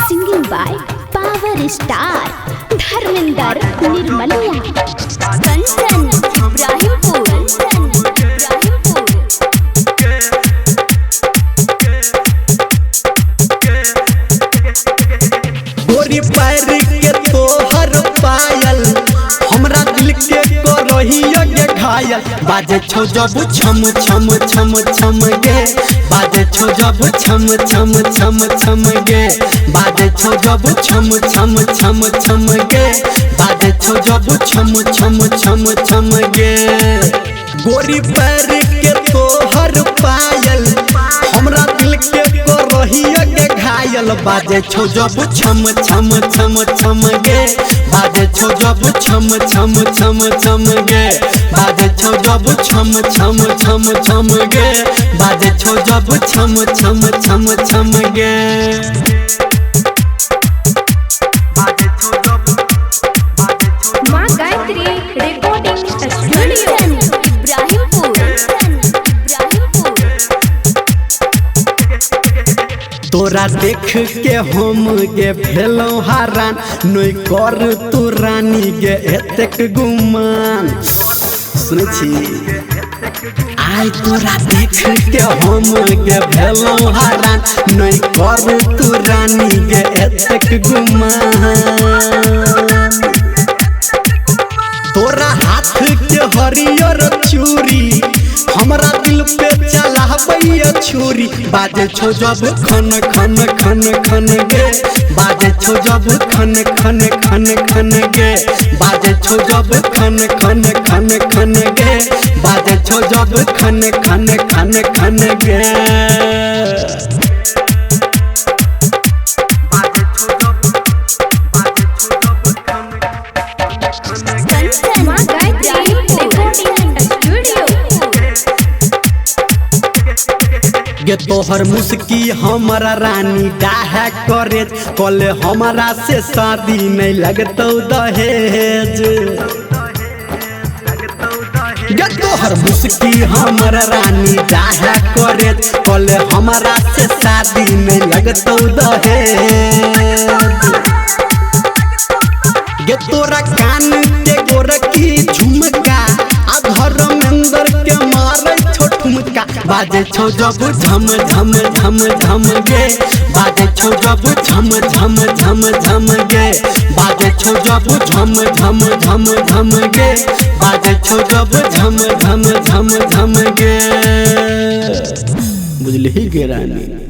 Singing by Power Star Dharmendra Nirmaliya Kanchan Ibrahimpur गोरी पैर के तोहर पायल हमरा दिल के करहिया के घायल बाजे छौ जब छम छम छम छम गे बाजे छौ जब छम छम छम छम गे बाजे छौ जब छम छम छम छम गे बाजे छौ जब छम छम छम छम गे गोरी पैर के तोहर पायल हमरा दिल के करहिया के घायल बाजे छौ जब छम छम छम छम गे बाजे छौ जब छम छम छम छम गे बाजे छौ जब छम छम छम छम गे बाजे छौ जब छम छम छम छम गे माँ गायत्री रिकॉर्डिंग स्टूडियो इब्राहिमपुर तोरा देख के हम गे भेलौ हरान नोई कर तू रानी गे एतेक गुमान सुनै छी आइ तोरा देख के हम गे भेलौ हरान नोई कर तू रानी गे एतेक गुमान तोरा हाथ के हरियर चूड़ी हमरा दिल पे चलाबैया छुरी बाजे छौ जब खन खन खन खन गे बाजे छौ जब खन खन खन खन गे बाजे छौ जब खन खन खन खन गे बाजे छौ जब खन खन खन खन गे माँ गायत्री रिकॉर्डिंग स्टूडियो गे तोहर मुस्की हमारा रानी डाहे करे कले हमारा से शादी नहीं लगतौ दहेज गे तोहर मुस्की हमारा रानी डाहे करे कले हमारा से शादी नहीं लगतौ दहेज गे तोरा कान के गोरकी झुमका आ धर्मेंद्र के मारे छो ठुमका बाजे छौ जब झम झम झम झम गे बाजे छौ जब झम झम झम झम गे बाजे छौ जब झम झम झम झम गे बाजे छौ जब झम झम झम झम गे बुझली गे रानी।